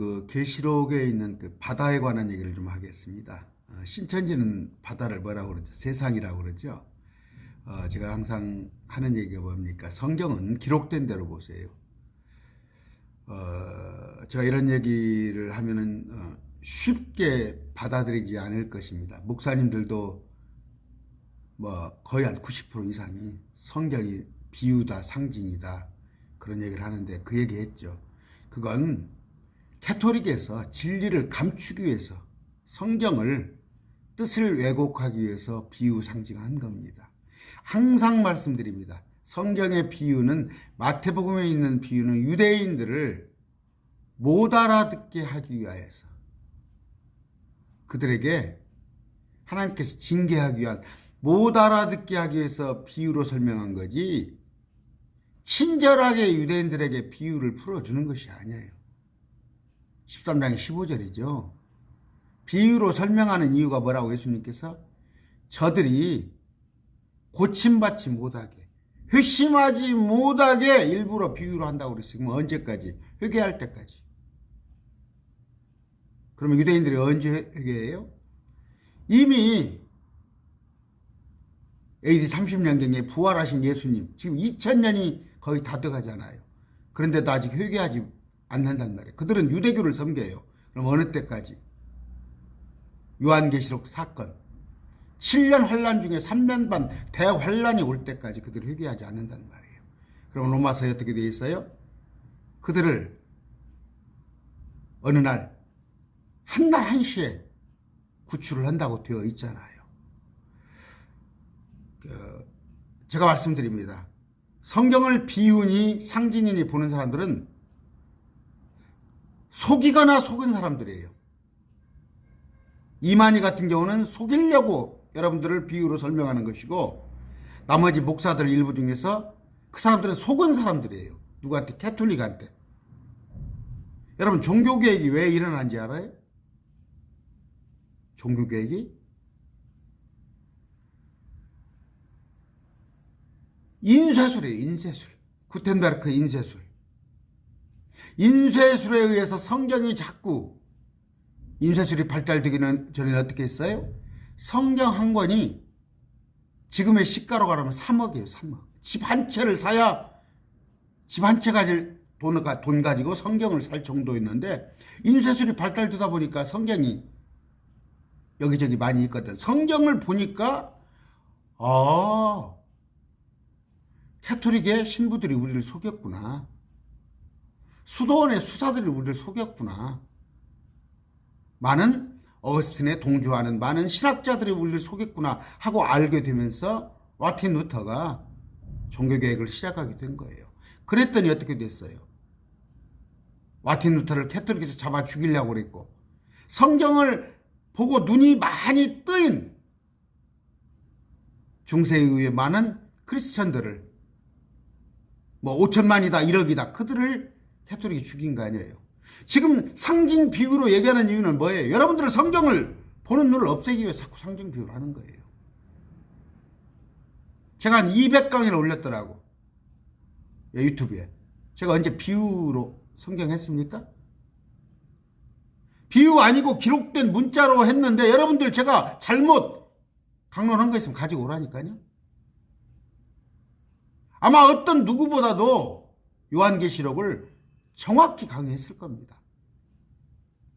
그 계시록에 있는 그 바다에 관한 얘기를 좀 하겠습니다. 신천지는 바다를 뭐라고 그러죠? 세상이라고 그러죠. 제가 항상 하는 얘기가 뭡니까? 성경은 기록된 대로 보세요. 제가 이런 얘기를 하면은 쉽게 받아들이지 않을 것입니다. 목사님들도 뭐 거의 한 90% 이상이 성경이 비유다, 상징이다 그런 얘기를 하는데 그 얘기했죠. 그건 캐토릭에서 진리를 감추기 위해서 성경을 뜻을 왜곡하기 위해서 비유 상징한 겁니다. 항상 말씀드립니다. 성경의 비유는 마태복음에 있는 비유는 유대인들을 못 알아듣게 하기 위하여서 그들에게 하나님께서 징계하기 위한 못 알아듣게 하기 위해서 비유로 설명한 거지 친절하게 유대인들에게 비유를 풀어주는 것이 아니에요. 13장 15절이죠. 비유로 설명하는 이유가 뭐라고 예수님께서 저들이 고침받지 못하게 회심하지 못하게 일부러 비유로 한다고 그랬어요. 그럼 언제까지? 회개할 때까지. 그러면 유대인들이 언제 회개해요? 이미 AD 30년경에 부활하신 예수님 지금 2000년이 거의 다 돼가잖아요. 그런데도 아직 회개하지 않는단 말이에요. 그들은 유대교를 섬겨요. 그럼 어느 때까지? 요한계시록 사건 7년 환란 중에 3년 반 대환란이 올 때까지 그들을 회개하지 않는단 말이에요. 그럼 로마서에 어떻게 되어 있어요? 그들을 어느 날 한날 한시에 구출을 한다고 되어 있잖아요. 제가 말씀드립니다. 성경을 비유니 상징이니 보는 사람들은 속이거나 속은 사람들이에요. 이만희 같은 경우는 속이려고 여러분들을 비유로 설명하는 것이고 나머지 목사들 일부 중에서 그 사람들은 속은 사람들이에요. 누구한테? 캐톨릭한테. 여러분 종교개혁이 왜 일어난지 알아요? 종교개혁이? 인쇄술이에요. 인쇄술. 구텐베르크 인쇄술. 인쇄술에 의해서 성경이 자꾸 인쇄술이 발달되기는 전에는 어떻게 했어요? 성경 한 권이 지금의 시가로 하면 3억이에요. 3억. 집 한 채를 사야 집 한 채 가질 돈 가지고 성경을 살 정도였는데 인쇄술이 발달되다 보니까 성경이 여기저기 많이 있거든. 성경을 보니까 캐토릭의 신부들이 우리를 속였구나. 수도원의 수사들이 우리를 속였구나. 많은 어거스틴에 동조하는 많은 신학자들이 우리를 속였구나 하고 알게 되면서 마틴 루터가 종교개혁을 시작하게 된 거예요. 그랬더니 어떻게 됐어요? 마틴 루터를 캐토릭에서 잡아 죽이려고 그랬고 성경을 보고 눈이 많이 뜨인 중세에 의해 많은 크리스천들을 뭐 5천만이다 1억이다 그들을 캐토릭이 죽인 거 아니에요. 지금 상징 비유로 얘기하는 이유는 뭐예요? 여러분들은 성경을 보는 눈을 없애기 위해 자꾸 상징 비유를 하는 거예요. 제가 한 200강의를 올렸더라고. 유튜브에. 제가 언제 비유로 성경 했습니까? 비유 아니고 기록된 문자로 했는데 여러분들 제가 잘못 강론한 거 있으면 가지고 오라니까요. 아마 어떤 누구보다도 요한계시록을 정확히 강의했을 겁니다.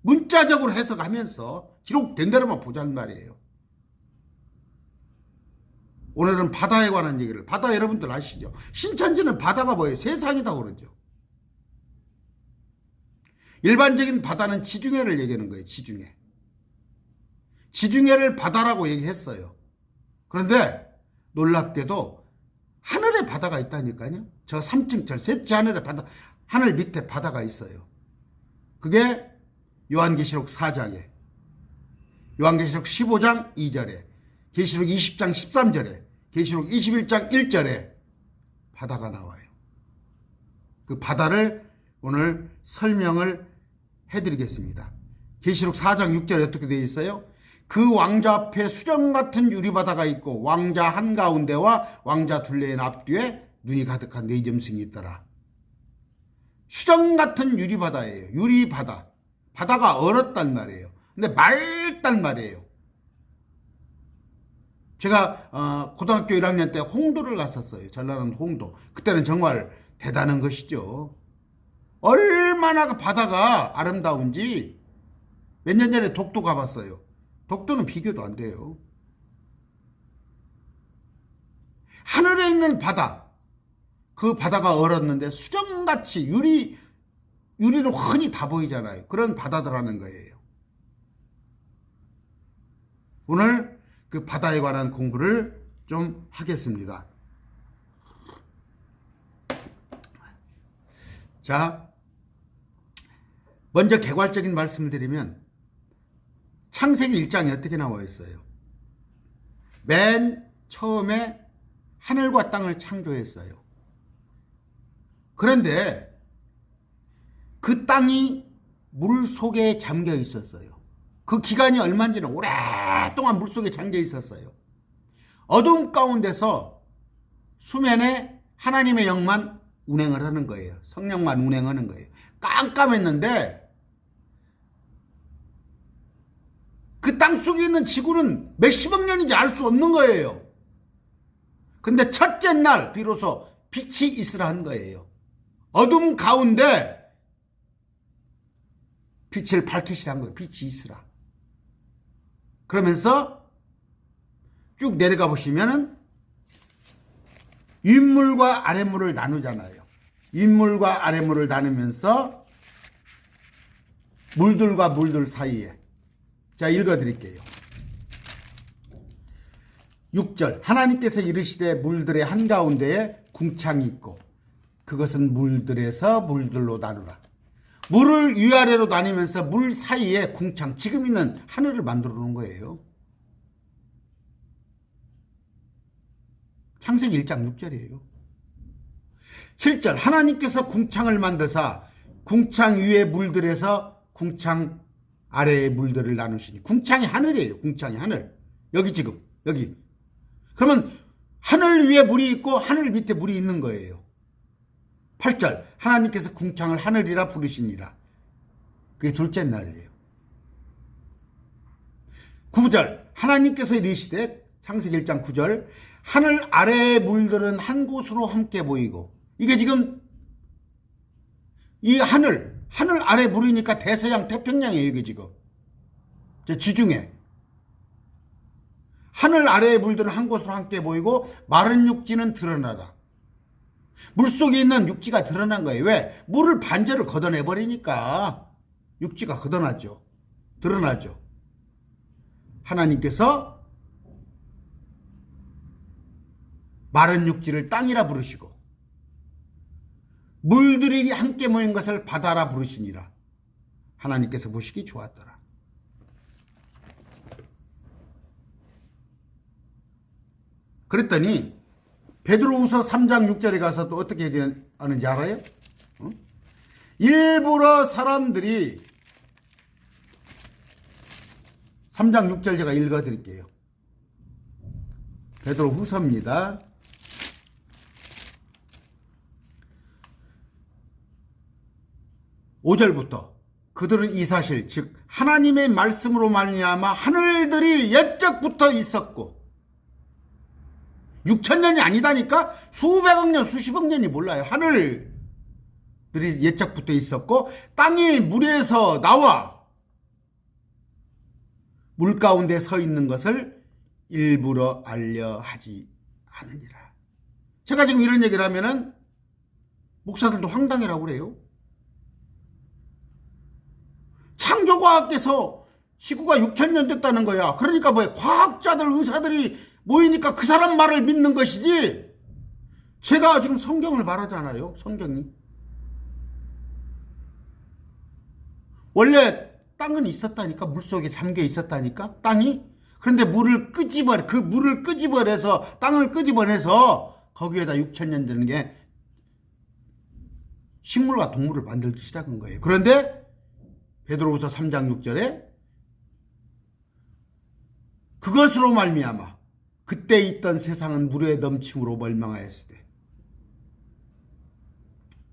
문자적으로 해석하면서 기록된 대로만 보자는 말이에요. 오늘은 바다에 관한 얘기를. 바다 여러분들 아시죠? 신천지는 바다가 뭐예요? 세상이라고 그러죠. 일반적인 바다는 지중해를 얘기하는 거예요. 지중해. 지중해를 바다라고 얘기했어요. 그런데 놀랍게도 하늘에 바다가 있다니까요. 저 3층 셋째 하늘 밑에 바다가 있어요. 그게 요한계시록 4장에, 요한계시록 15장 2절에, 계시록 20장 13절에, 계시록 21장 1절에 바다가 나와요. 그 바다를 오늘 설명을 해드리겠습니다. 계시록 4장 6절에 어떻게 되어 있어요? 그 왕자 앞에 수정 같은 유리바다가 있고 왕자 한가운데와 왕자 둘레의 앞뒤에 눈이 가득한 네 점승이 있더라. 수정 같은 유리바다예요. 유리바다. 바다가 얼었단 말이에요. 근데 맑단 말이에요. 제가 고등학교 1학년 때 홍도를 갔었어요. 전라남도 홍도. 그때는 정말 대단한 것이죠. 얼마나 그 바다가 아름다운지. 몇 년 전에 독도 가봤어요. 독도는 비교도 안 돼요. 하늘에 있는 바다, 그 바다가 얼었는데 수정같이 유리로 흔히 다 보이잖아요. 그런 바다들하는 거예요. 오늘 그 바다에 관한 공부를 좀 하겠습니다. 자, 먼저 개괄적인 말씀을 드리면 창세기 1장에 어떻게 나와 있어요? 맨 처음에 하늘과 땅을 창조했어요. 그런데 그 땅이 물 속에 잠겨 있었어요. 그 기간이 얼마인지는 오랫동안 물 속에 잠겨 있었어요. 어둠 가운데서 수면에 하나님의 영만 운행을 하는 거예요. 성령만 운행하는 거예요. 깜깜했는데 그 땅 속에 있는 지구는 몇십억 년인지 알 수 없는 거예요. 근데 첫째 날 비로소 빛이 있으라 한 거예요. 어둠 가운데 빛을 밝히시라 한 거예요. 빛이 있으라. 그러면서 쭉 내려가 보시면은 윗물과 아랫물을 나누잖아요. 윗물과 아랫물을 나누면서 물들과 물들 사이에. 자, 읽어드릴게요. 6절 하나님께서 이르시되 물들의 한가운데에 궁창이 있고 그것은 물들에서 물들로 나누라. 물을 위아래로 나누면서 물 사이에 궁창, 지금 있는 하늘을 만들어 놓은 거예요. 창세기 1장 6절이에요. 7절 하나님께서 궁창을 만드사 궁창 위에 물들에서 궁창 아래의 물들을 나누시니. 궁창이 하늘이에요. 궁창이 하늘. 여기 지금 여기. 그러면 하늘 위에 물이 있고 하늘 밑에 물이 있는 거예요. 8절 하나님께서 궁창을 하늘이라 부르시니라. 그게 둘째 날이에요. 9절 하나님께서 이르시되 창세기 1장 9절 하늘 아래의 물들은 한 곳으로 함께 모이고. 이게 지금 이 하늘 아래 물이니까 대서양 태평양이에요. 이게 지금 지중해. 하늘 아래의 물들은 한 곳으로 함께 모이고 마른 육지는 드러나다. 물속에 있는 육지가 드러난 거예요. 왜? 물을 반절을 걷어내버리니까 육지가 걷어나죠. 드러나죠. 하나님께서 마른 육지를 땅이라 부르시고 물들이 함께 모인 것을 바다라 부르시니라. 하나님께서 보시기 좋았더라. 그랬더니 베드로후서 3장 6절에 가서 또 어떻게 하는지 알아요? 일부러 사람들이 3장 6절 제가 읽어드릴게요. 베드로후서입니다. 5절부터 그들은 이 사실 즉 하나님의 말씀으로 말미암아 하늘들이 옛적부터 있었고 6천년이 아니다니까 수백억 년 수십억 년이 몰라요. 하늘들이 옛적부터 있었고 땅이 물에서 나와 물 가운데 서 있는 것을 일부러 알려 하지 않으니라. 제가 지금 이런 얘기를 하면은 목사들도 황당이라고 그래요. 창조과학께서 지구가 6천년 됐다는 거야. 그러니까 뭐야, 과학자들 의사들이 모이니까 그 사람 말을 믿는 것이지. 제가 지금 성경을 말하잖아요. 성경이 원래 땅은 있었다니까. 물속에 잠겨 있었다니까 땅이. 그런데 물을 끄집어내서 땅을 끄집어내서 거기에다 6천년 되는 게 식물과 동물을 만들기 시작한 거예요. 그런데 베드로후서 3장 6절에 그것으로 말미암아 그때 있던 세상은 물의 넘침으로 멸망하였으되.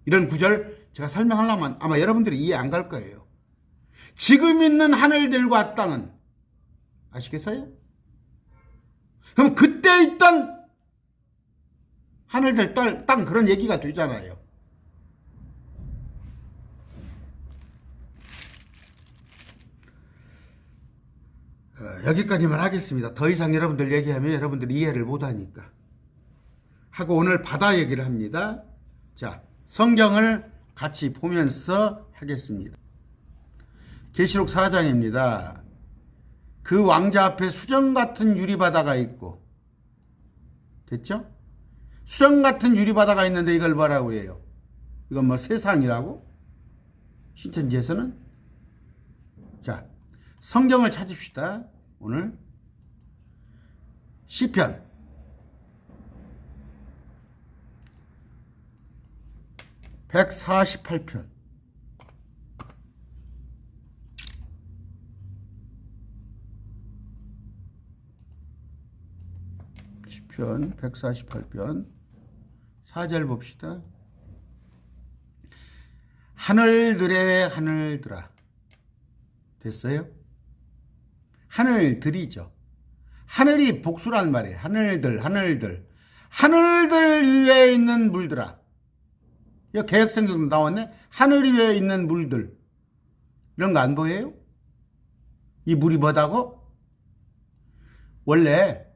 이런 구절 제가 설명하려면 아마 여러분들이 이해 안 갈 거예요. 지금 있는 하늘들과 땅은 아시겠어요? 그럼 그때 있던 하늘들, 땅 그런 얘기가 되잖아요. 여기까지만 하겠습니다. 더 이상 여러분들 얘기하면 여러분들이 이해를 못하니까. 하고 오늘 바다 얘기를 합니다. 자, 성경을 같이 보면서 하겠습니다. 계시록 4장입니다. 그 왕자 앞에 수정 같은 유리바다가 있고, 됐죠? 수정 같은 유리바다가 있는데 이걸 뭐라고 해요? 이건 뭐 세상이라고? 신천지에서는? 자, 성경을 찾읍시다. 오늘 시편 148편 시편 148편 4절 봅시다. 하늘들의 하늘들아. 됐어요? 하늘들이죠. 하늘이 복수란 말이에요. 하늘들. 하늘들 위에 있는 물들아. 이거 개혁성경도 나왔네. 하늘 위에 있는 물들. 이런 거 안 보여요? 이 물이 뭐다고? 원래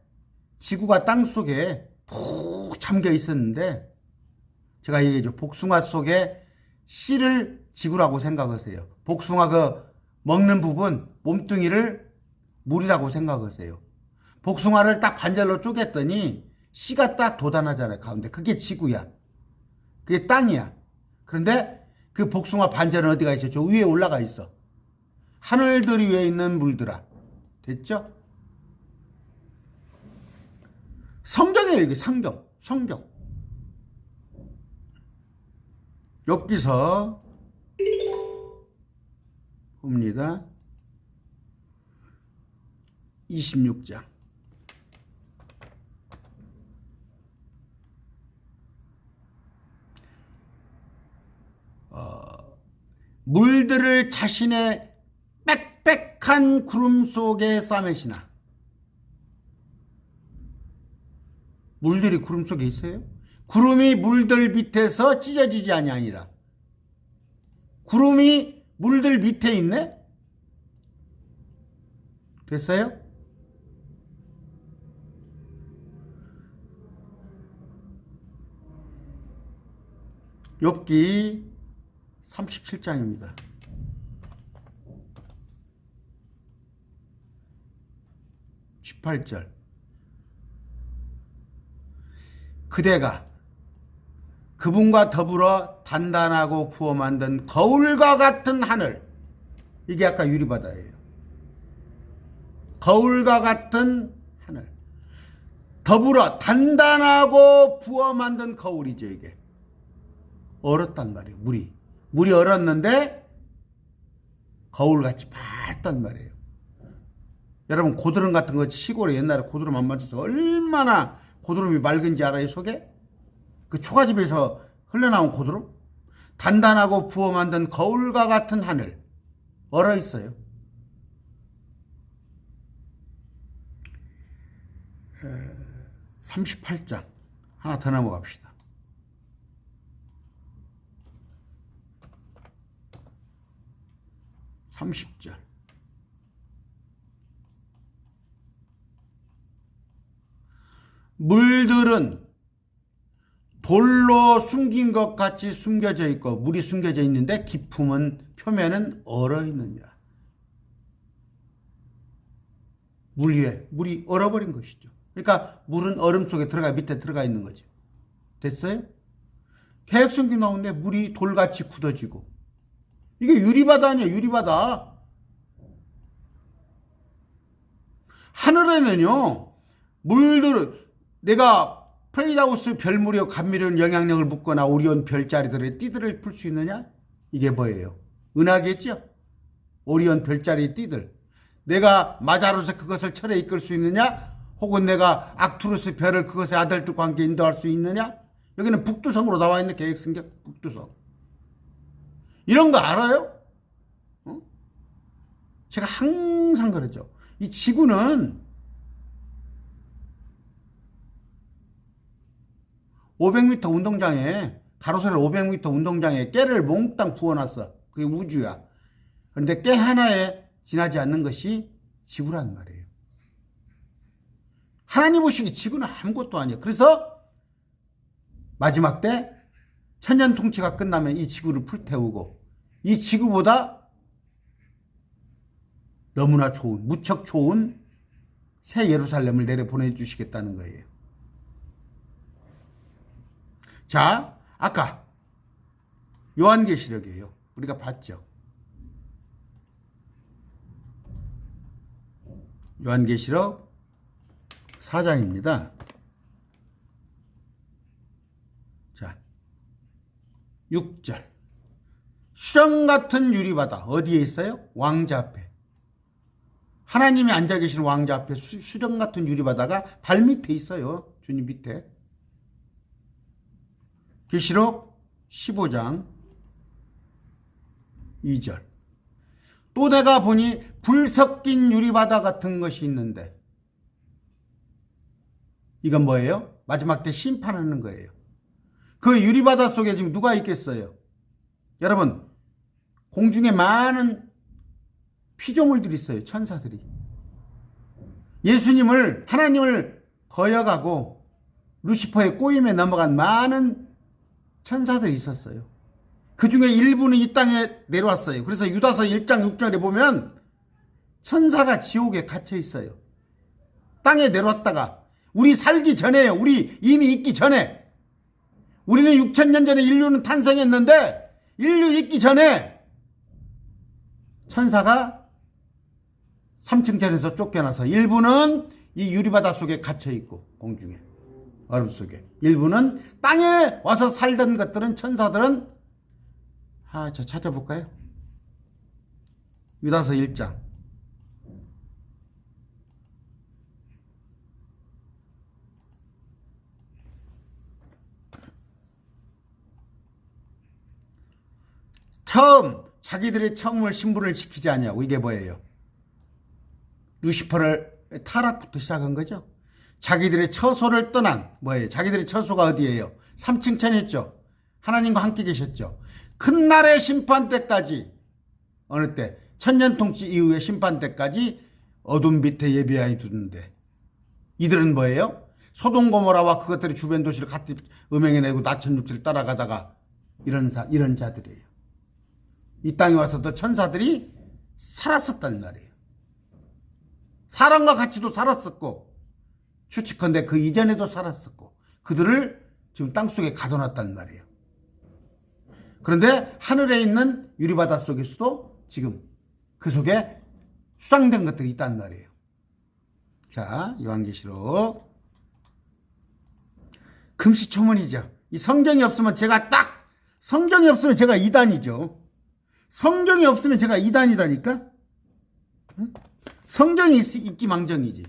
지구가 땅 속에 푹 잠겨 있었는데, 제가 얘기했죠. 복숭아 속에 씨를 지구라고 생각하세요. 복숭아 그 먹는 부분, 몸뚱이를 물이라고 생각하세요. 복숭아를 딱 반절로 쪼갰더니 씨가 딱 돋아나잖아요. 가운데. 그게 지구야. 그게 땅이야. 그런데 그 복숭아 반절은 어디가 있어? 저 위에 올라가 있어. 하늘들 위에 있는 물들아. 됐죠? 성경이에요. 이게 성경. 욥기서 봅니다. 26장. 물들을 자신의 빽빽한 구름 속에 싸매시나. 물들이 구름 속에 있어요? 구름이 물들 밑에서 찢어지지 아니라 구름이 물들 밑에 있네? 됐어요? 욥기 37장입니다. 18절. 그대가 그분과 더불어 단단하고 부어 만든 거울과 같은 하늘. 이게 아까 유리바다예요. 거울과 같은 하늘. 더불어 단단하고 부어 만든 거울이죠. 이게 얼었단 말이에요. 물이 얼었는데 거울같이 맑단 말이에요. 여러분 고드름 같은 거 시골에 옛날에 고드름 안 맞춰서 얼마나 고드름이 맑은지 알아요? 속에? 그 초가집에서 흘러나온 고드름? 단단하고 부어 만든 거울과 같은 하늘. 얼어 있어요. 38장 하나 더 넘어갑시다. 30절. 물들은 돌로 숨긴 것 같이 숨겨져 있고, 물이 숨겨져 있는데 깊음은 표면은 얼어 있느니라. 물 위에 물이 얼어버린 것이죠. 그러니까 물은 얼음 속에 밑에 들어가 있는 거죠. 됐어요? 개혁성경 나오는데 물이 돌같이 굳어지고, 이게 유리바다 아니야, 유리바다. 하늘에는요, 물들은 내가 프레이다우스 별무렵 감미로운 영향력을 묻거나 오리온 별자리들의 띠들을 풀 수 있느냐? 이게 뭐예요? 은하겠죠? 오리온 별자리 띠들. 내가 마자로서 그것을 철에 이끌 수 있느냐? 혹은 내가 악투루스 별을 그것의 아들들과 함께 인도할 수 있느냐? 여기는 북두성으로 나와 있는 개혁성경 북두성. 이런 거 알아요? 어? 제가 항상 그러죠. 이 지구는 500m 운동장에, 가로세로 500m 운동장에 깨를 몽땅 부어놨어. 그게 우주야. 그런데 깨 하나에 지나지 않는 것이 지구란 말이에요. 하나님 보시기 지구는 아무것도 아니에요. 그래서 마지막 때 천년 통치가 끝나면 이 지구를 불태우고 이 지구보다 너무나 좋은, 무척 좋은 새 예루살렘을 내려 보내주시겠다는 거예요. 자, 아까 요한계시록이에요. 우리가 봤죠. 요한계시록 4장입니다. 자, 6절. 수정 같은 유리바다 어디에 있어요? 왕자 앞에. 하나님이 앉아 계시는 왕자 앞에 수정 같은 유리바다가 발밑에 있어요. 주님 밑에. 계시록 15장 2절. 또 내가 보니 불 섞인 유리바다 같은 것이 있는데, 이건 뭐예요? 마지막 때 심판하는 거예요. 그 유리바다 속에 지금 누가 있겠어요? 여러분, 공중에 많은 피조물들이 있어요. 천사들이. 예수님을, 하나님을 거역하고 루시퍼의 꼬임에 넘어간 많은 천사들이 있었어요. 그 중에 일부는 이 땅에 내려왔어요. 그래서 유다서 1장 6절에 보면 천사가 지옥에 갇혀 있어요. 땅에 내려왔다가 우리 살기 전에요. 우리 이미 있기 전에. 우리는 6,000년 전에 인류는 탄생했는데 인류 있기 전에 천사가 3층전에서 쫓겨나서 일부는 이 유리바다 속에 갇혀 있고 공중에 얼음 속에, 일부는 땅에 와서 살던 것들은, 천사들은, 저 찾아볼까요? 유다서 1장. 자기들의 처음을 신분을 지키지 않냐고. 이게 뭐예요? 루시퍼를 타락부터 시작한 거죠. 자기들의 처소를 떠난, 뭐예요? 자기들의 처소가 어디예요? 3층 천이었죠. 하나님과 함께 계셨죠. 큰 날의 심판 때까지, 어느 때? 천년통치 이후의 심판 때까지 어둠 밑에 예비하여 두는데, 이들은 뭐예요? 소돔 고모라와 그것들의 주변 도시를 같이 음행해내고 나천 육지를 따라가다가 이런 자들이에요. 이 땅에 와서도 천사들이 살았었단 말이에요. 사람과 같이도 살았었고, 추측컨대 그 이전에도 살았었고, 그들을 지금 땅속에 가둬놨단 말이에요. 그런데 하늘에 있는 유리바다 속에서도 지금 그 속에 수상된 것들이 있단 말이에요. 자, 요한계시록. 금시초문이죠. 이 성경이 없으면 성경이 없으면 제가 이단이죠. 성경이 없으면 제가 이단이다니까? 성경이 있기 망정이지.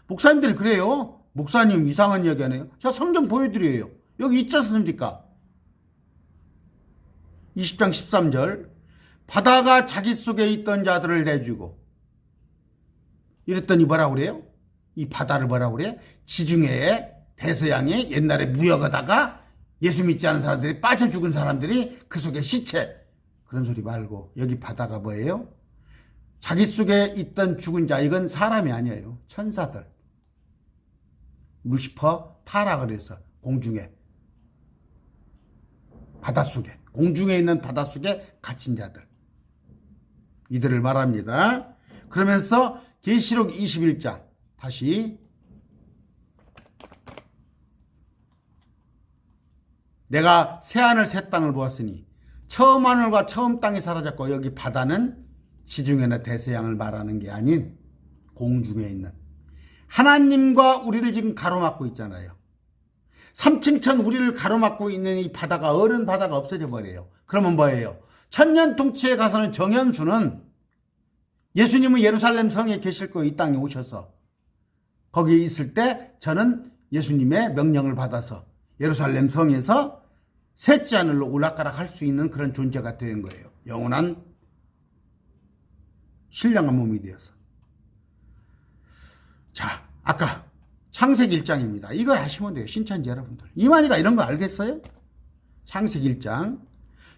목사님들이 그래요. 목사님 이상한 이야기 하네요. 자, 성경 보여드려요. 여기 있지 않습니까? 20장 13절. 바다가 자기 속에 있던 자들을 내주고. 이랬더니 뭐라고 그래요? 이 바다를 뭐라고 그래요? 지중해에, 대서양에 옛날에 무역하다가 예수 믿지 않은 사람들이 빠져 죽은 사람들이 그 속에 시체. 그런 소리 말고 여기 바다가 뭐예요? 자기 속에 있던 죽은 자, 이건 사람이 아니에요. 천사들. 루시퍼 타락을 해서 공중에, 바닷속에, 공중에 있는 바닷속에 갇힌 자들, 이들을 말합니다. 그러면서 계시록 21장 다시, 내가 새하늘 새 땅을 보았으니 처음 하늘과 처음 땅이 사라졌고, 여기 바다는 지중해나 대서양을 말하는 게 아닌 공중에 있는 하나님과 우리를 지금 가로막고 있잖아요. 3층천 우리를 가로막고 있는 이 바다가, 어른 바다가 없어져 버려요. 그러면 뭐예요? 천년 통치에 가서는 정현수는 예수님은 예루살렘 성에 계실 거예요. 이 땅에 오셔서 거기에 있을 때 저는 예수님의 명령을 받아서 예루살렘 성에서 셋째 하늘로 오락가락 할 수 있는 그런 존재가 되는 거예요. 영원한 신령한 몸이 되어서. 자, 아까 창세기 1장입니다. 이걸 하시면 돼요. 신천지 여러분들. 이만희가 이런 거 알겠어요? 창세기 1장.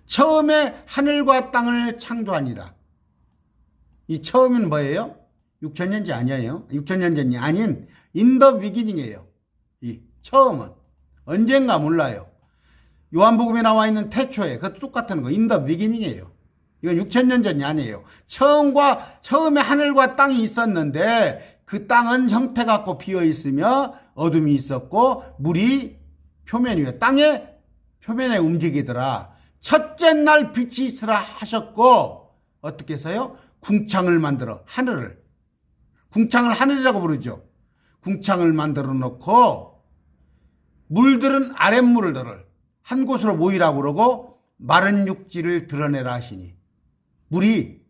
처음에 하늘과 땅을 창조하니라. 이 처음은 뭐예요? 6천년 전 아니에요. 6천년 전이 아닌 in the beginning이에요. 이 처음은 언젠가 몰라요. 요한복음에 나와 있는 태초에 그것도 똑같은 거 in the beginning이에요. 이건 6천년 전이 아니에요. 처음에 하늘과 땅이 있었는데 그 땅은 형태 갖고 비어 있으며 어둠이 있었고 물이 표면 위에 땅의 표면에 움직이더라. 첫째 날 빛이 있으라 하셨고 어떻게 해서요? 궁창을 만들어 하늘을. 궁창을 하늘이라고 부르죠. 궁창을 만들어 놓고 물들은 아랫물을 한 곳으로 모이라고 그러고 마른 육지를 드러내라 하시니 물이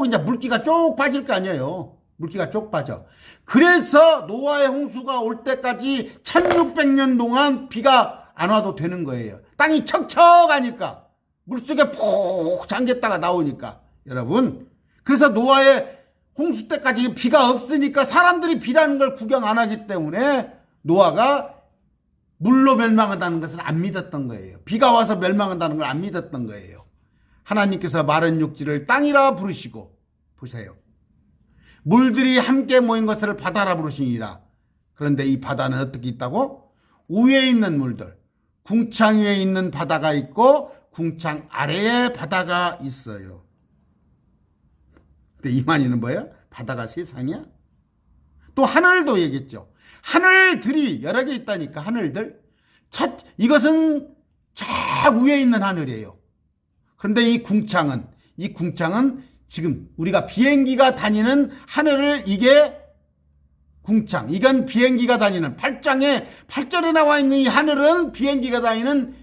이제 물기가 쭉 빠질 거 아니에요. 물기가 쭉 빠져. 그래서 노아의 홍수가 올 때까지 1600년 동안 비가 안 와도 되는 거예요. 땅이 척척하니까 물속에 푹 잠겼다가 나오니까 여러분. 그래서 노아의 홍수 때까지 비가 없으니까 사람들이 비라는 걸 구경 안 하기 때문에 노아가 물로 멸망한다는 것을 안 믿었던 거예요. 비가 와서 멸망한다는 걸 안 믿었던 거예요. 하나님께서 마른 육지를 땅이라 부르시고 보세요. 물들이 함께 모인 것을 바다라 부르시니라. 그런데 이 바다는 어떻게 있다고? 위에 있는 물들. 궁창 위에 있는 바다가 있고 궁창 아래에 바다가 있어요. 근데 이만희는 뭐예요? 바다가 세상이야? 또 하늘도 얘기했죠. 하늘들이 여러 개 있다니까. 하늘들. 이것은 저 위에 있는 하늘이에요. 그런데 이 궁창은 지금 우리가 비행기가 다니는 하늘을 이게 궁창. 이건 비행기가 다니는 8절에 나와 있는 이 하늘은 비행기가 다니는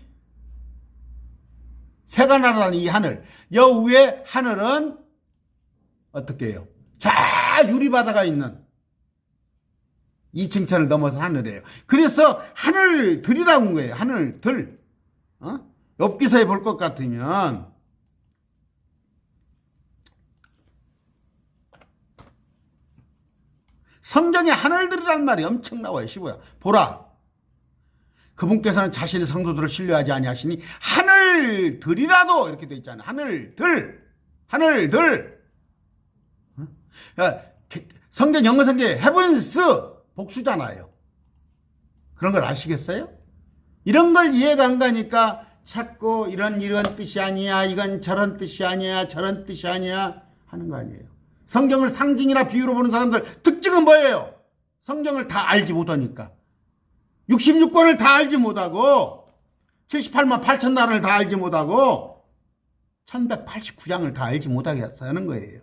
새가 날아다니는 이 하늘. 여 위에 하늘은 어떻게 해요? 자 유리바다가 있는 2층천을 넘어서 하늘이에요. 그래서 하늘들이라고 한 거예요. 하늘들. 엽기서에 볼 것 같으면 성경에 하늘들이라는 말이 엄청 나와요. 15야. 보라. 그분께서는 자신의 성도들을 신뢰하지 아니하시니 하늘들이라도 이렇게 돼 있잖아요. 하늘들. 성경 영어 성경에 heavens 복수잖아요. 그런 걸 아시겠어요? 이런 걸 이해가 안 가니까 자꾸 이런 뜻이 아니야. 이건 저런 뜻이 아니야. 저런 뜻이 아니야. 하는 거 아니에요. 성경을 상징이나 비유로 보는 사람들 특징은 뭐예요? 성경을 다 알지 못하니까. 66권을 다 알지 못하고 78만 8천 나라를 다 알지 못하고 1189장을 다 알지 못하게 하는 거예요.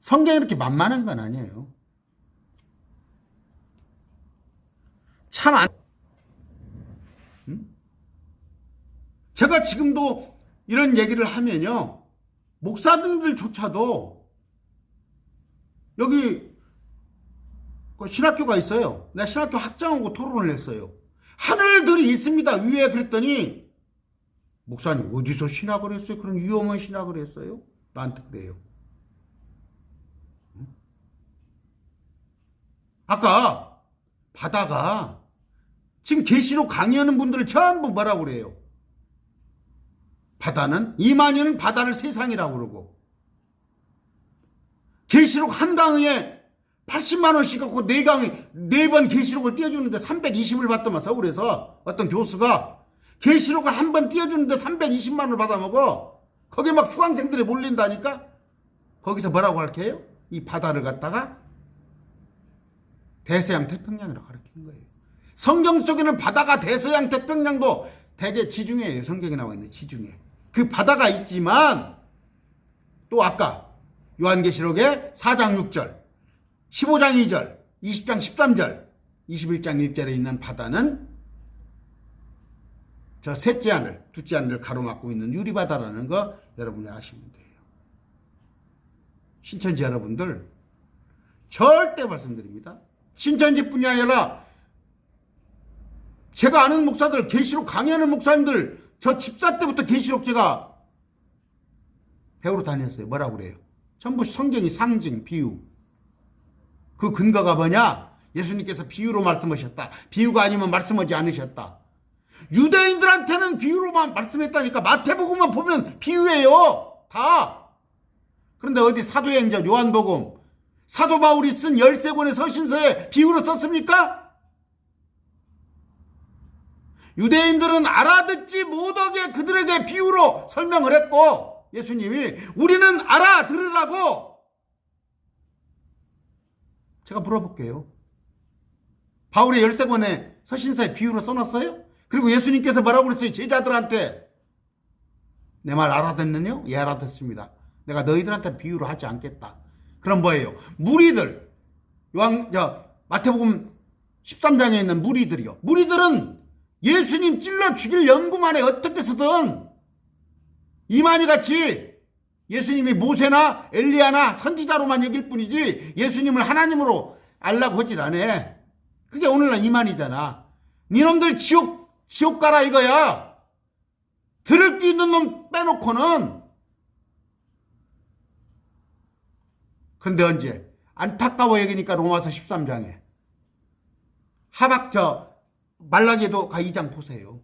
성경이 이렇게 만만한 건 아니에요. 제가 지금도 이런 얘기를 하면요. 목사님들조차도 여기 신학교가 있어요. 내가 신학교 학장하고 토론을 했어요. 하늘들이 있습니다. 위에 그랬더니 목사님 어디서 신학을 했어요? 그런 위험한 신학을 했어요? 나한테 그래요. 아까 바다가 지금 계시록 강의하는 분들을 전부 뭐라고 그래요? 바다는 이만희는 바다를 세상이라고 그러고 계시록 한 강의에 80만 원씩 갖고 4번 계시록을 띄워주는데 320을 받더만 서울에서 어떤 교수가 계시록을 한 번 띄워주는데 320만 원을 받아먹어. 거기 막 수강생들이 몰린다니까. 거기서 뭐라고 가르쳐요? 이 바다를 갖다가 대서양 태평양이라고 가르치는 거예요. 성경 속에는 바다가 대서양 태평양도 대개 지중해예요. 성경에 나와 있는 지중해. 그 바다가 있지만 또 아까 요한계시록에 4장 6절 15장 2절 20장 13절 21장 1절에 있는 바다는 저 셋째 하늘 둘째 하늘을 가로막고 있는 유리바다라는 거 여러분이 아시면 돼요. 신천지 여러분들 절대 말씀드립니다. 신천지뿐이 아니라 제가 아는 목사들 계시록 강의하는 목사님들 저 집사 때부터 계시록 제가 배우러 다녔어요. 뭐라고 그래요? 전부 성경이 상징, 비유. 그 근거가 뭐냐? 예수님께서 비유로 말씀하셨다. 비유가 아니면 말씀하지 않으셨다. 유대인들한테는 비유로만 말씀했다니까. 마태복음만 보면 비유예요. 다. 그런데 어디 사도행전, 요한복음, 사도 바울이 쓴 13권의 서신서에 비유로 썼습니까? 유대인들은 알아듣지 못하게 그들에게 비유로 설명을 했고, 예수님이 우리는 알아들으라고. 제가 물어볼게요. 바울의 13권의 서신서에 비유로 써놨어요? 그리고 예수님께서 뭐라고 그랬어요? 제자들한테. 내 말 알아듣느냐? 예, 알아듣습니다. 내가 너희들한테 비유로 하지 않겠다. 그럼 뭐예요? 무리들, 마태복음 13장에 있는 무리들이요. 무리들은 예수님 찔러 죽일 연구만에 어떻게 해서든 이만희 같이 예수님이 모세나 엘리야나 선지자로만 여길 뿐이지 예수님을 하나님으로 알라고 하질 않아. 그게 오늘날 이만희잖아. 니놈들 지옥 가라 이거야. 들을 게 있는 놈 빼놓고는. 근데 언제? 안타까워 여기니까 로마서 13장에 말라기에도 2장 보세요.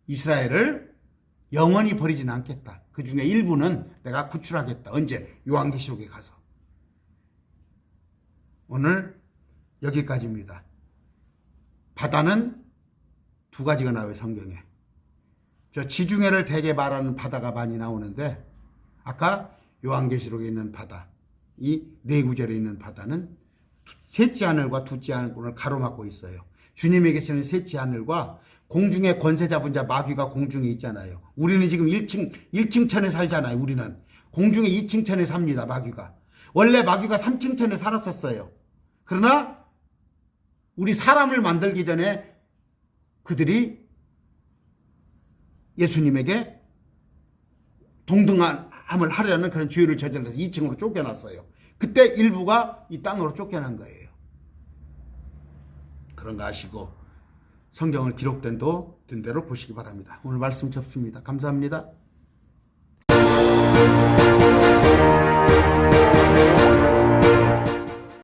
이스라엘을 영원히 버리지는 않겠다. 그 중에 일부는 내가 구출하겠다. 언제? 요한계시록에 가서. 오늘 여기까지입니다. 바다는 두 가지가 나와요, 성경에. 저 지중해를 대개 말하는 바다가 많이 나오는데, 아까 요한계시록에 있는 바다, 이 네 구절에 있는 바다는 셋째 하늘과 둘째 하늘을 가로막고 있어요. 주님에 계시는 셋째 하늘과 공중의 권세 잡은 자 마귀가 공중에 있잖아요. 우리는 지금 1층 천에 살잖아요. 우리는 공중에 2층 천에 삽니다. 마귀가. 원래 마귀가 3층 천에 살았었어요. 그러나 우리 사람을 만들기 전에 그들이 예수님에게 동등함을 하려는 그런 죄를 저질러서 2층으로 쫓겨났어요. 그때 일부가 이 땅으로 쫓겨난 거예요. 그런 거 아시고 성경을 기록된 대로 보시기 바랍니다. 오늘 말씀 접습니다. 감사합니다.